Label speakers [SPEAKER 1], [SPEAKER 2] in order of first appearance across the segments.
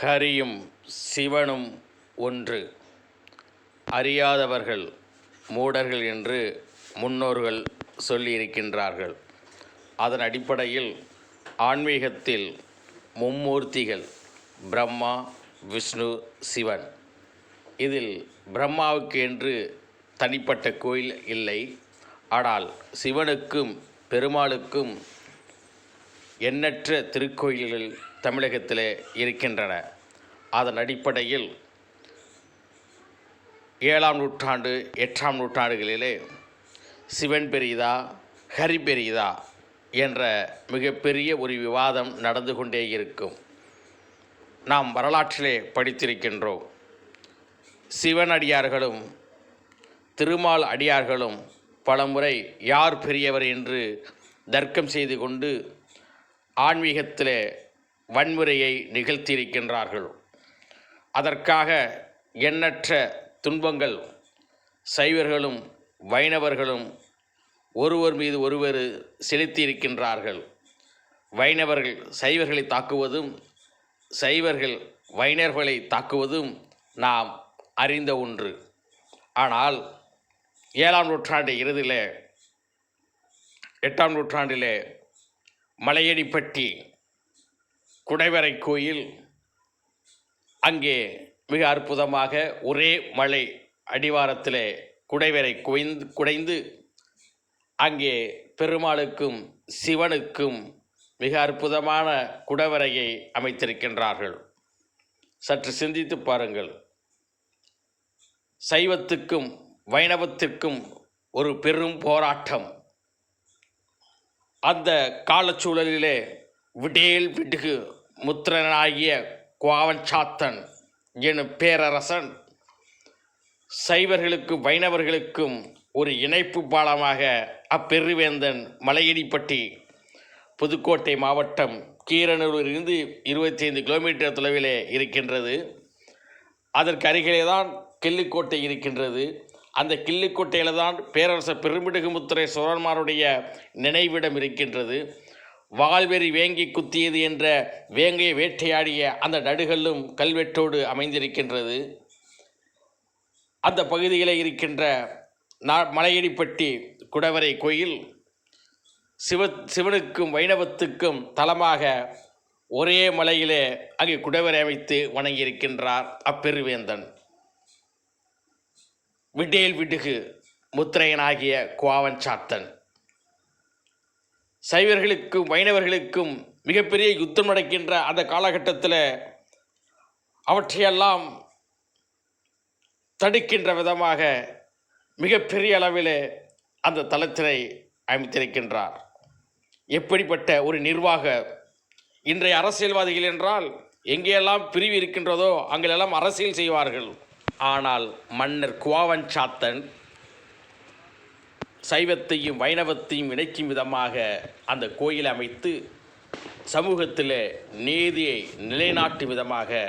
[SPEAKER 1] ஹரியும் சிவனும் ஒன்று. அறியாதவர்கள் மூடர்கள் என்று முன்னோர்கள் சொல்லியிருக்கின்றார்கள். அதன் அடிப்படையில் ஆன்மீகத்தில் மும்மூர்த்திகள் பிரம்மா, விஷ்ணு, சிவன். இதில் பிரம்மாவுக்கு என்று தனிப்பட்ட கோயில் இல்லை. ஆனால் சிவனுக்கும் பெருமாளுக்கும் எண்ணற்ற திருக்கோயில்கள் தமிழகத்தில் இருக்கின்றன. அதன் அடிப்படையில் 7ஆம் நூற்றாண்டு 8ஆம் நூற்றாண்டுகளிலே சிவன் பெரிதா ஹரி பெரிதா என்ற மிகப்பெரிய ஒரு விவாதம் நடந்து கொண்டே இருக்கும். நாம் வரலாற்றிலே படித்திருக்கின்றோம். சிவன் அடியார்களும் திருமால் அடியார்களும் பலமுறை யார் பெரியவர் என்று தர்க்கம் செய்து கொண்டு ஆன்மீகத்திலே வன்முறையை நிகழ்த்தியிருக்கின்றார்கள். அதற்காக எண்ணற்ற துன்பங்கள் சைவர்களும் வைணவர்களும் ஒருவர் மீது ஒருவர் செலுத்தியிருக்கின்றார்கள். வைணவர்கள் சைவர்களை தாக்குவதும் சைவர்கள் வைணவர்களை தாக்குவதும் நாம் அறிந்த ஒன்று. ஆனால் 7ஆம் நூற்றாண்டு இறுதியிலே 8ஆம் நூற்றாண்டிலே மலையடிப்பட்டி குடைவரை கோயில், அங்கே மிக அற்புதமாக ஒரே மலை அடிவாரத்திலே குடைவரை குடைந்து அங்கே பெருமாளுக்கும் சிவனுக்கும் மிக அற்புதமான குடைவரையை அமைத்திருக்கின்றார்கள். சற்று சிந்தித்து பாருங்கள். சைவத்துக்கும் வைணவத்திற்கும் ஒரு பெரும் போராட்டம். அந்த காலச்சூழலிலே விடேல் விடுகு முத்திரனாகிய குவாவஞ்சாத்தன் எனும் பேரரசன் சைவர்களுக்கும் வைணவர்களுக்கும் ஒரு இணைப்பு பாலமாக அப்பெருவேந்தன் மலையடிப்பட்டி புதுக்கோட்டை மாவட்டம் கீரனூரிலிருந்து 25 கிலோமீட்டர் தொலைவிலே இருக்கின்றது. அதற்கு அருகிலே தான் கிள்ளிக்கோட்டை இருக்கின்றது. அந்த கிள்ளிக்கோட்டையில் தான் பேரரசர் பெருமிடுகுமுத்துரை சோழன்மாருடைய நினைவிடம் இருக்கின்றது. வால்வெறி வேங்கி குத்தியது என்ற வேங்கையை வேட்டையாடிய அந்த நடுகல்லும் கல்வெட்டோடு அமைந்திருக்கின்றது. அந்த பகுதியில் இருக்கின்ற மலையடிப்பட்டி குடவரை கோயில் சிவனுக்கும் வைணவத்துக்கும் தலமாக ஒரே மலையிலே அங்கே குடவரை அமைத்து வணங்கியிருக்கின்றார் அப்பெருவேந்தன். விடேல் விடுகு முத்திரையனாகிய குவாவஞ்சாத்தன் சைவர்களுக்கும் வைணவர்களுக்கும் மிகப்பெரிய யுத்தம் நடக்கின்ற அந்த காலகட்டத்தில் அவற்றையெல்லாம் தடுக்கின்ற விதமாக மிகப்பெரிய அளவில் அந்த தலத்தினை அமைத்திருக்கின்றார். எப்படிப்பட்ட ஒரு நிர்வாக இன்றைய அரசியல்வாதிகள் என்றால் எங்கேயெல்லாம் பிரிவு இருக்கின்றதோ அங்கெல்லாம் அரசியல் செய்வார்கள். ஆனால் மன்னர் குவாவஞ்சாத்தன் சைவத்தையும் வைணவத்தையும் இணைக்கும் விதமாக அந்த கோயில் அமைத்து சமூகத்தில் நீதியை நிலைநாட்டும் விதமாக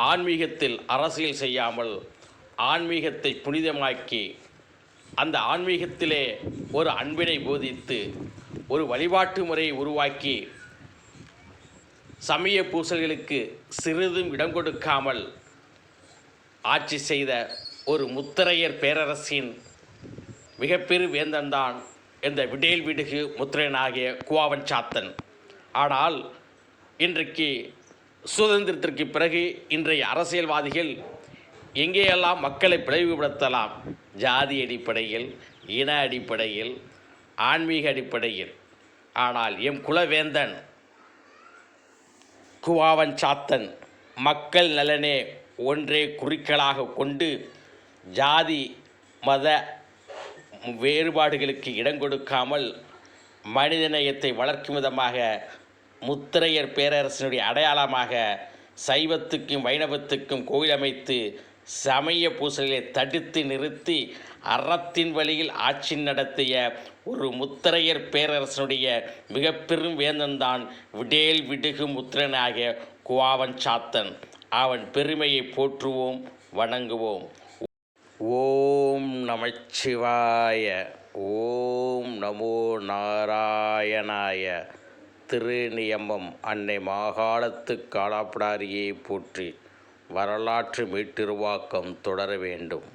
[SPEAKER 1] ஆன்மீகத்தில் அரசியல் செய்யாமல் ஆன்மீகத்தை புனிதமாக்கி அந்த ஆன்மீகத்திலே ஒரு அன்பினை போதித்து ஒரு வழிபாட்டு முறையை உருவாக்கி சமய பூசல்களுக்கு சிறிதும் இடம் கொடுக்காமல் ஆட்சி செய்த ஒரு முத்திரையர் பேரரசின் மிகப்பெரு வேந்தன்தான் இந்த விடேல் விடுகு முத்திரையனாகிய குவாவஞ்சாத்தன். ஆனால் இன்றைக்கு சுதந்திரத்திற்கு பிறகு இன்றைய அரசியல்வாதிகள் எங்கேயெல்லாம் மக்களை பிளவுபடுத்தலாம், ஜாதி அடிப்படையில், இன அடிப்படையில், ஆன்மீக அடிப்படையில். ஆனால் எம் குலவேந்தன் குவாவஞ்சாத்தன் மக்கள் நலனே ஒன்றே குறிக்கோளாக கொண்டு ஜாதி மத வேறுபாடுகளுக்கு இடம் கொடுக்காமல் மனிதநேயத்தை வளர்க்கும் விதமாக முத்திரையர் பேரரசனுடைய அடையாளமாக சைவத்துக்கும் வைணவத்துக்கும் கோயில் அமைத்து சமய பூசல்களை தடுத்து நிறுத்தி அறத்தின் வழியில் ஆட்சி நடத்திய ஒரு முத்திரையர் பேரரசனுடைய மிக பெரும் வேந்தன்தான் விடேல் விடுகு முத்திரனாகிய குவாவஞ்சாத்தன். அவன் பெருமையை போற்றுவோம், வணங்குவோம். ஓம் நமச்சிவாய. ஓம் நமோ நாராயணாய. திருநியமம் அன்னை மாகாளத்து காலாப்படாரியை போற்றி வரலாற்று மீட்டுருவாக்கம் தொடர வேண்டும்.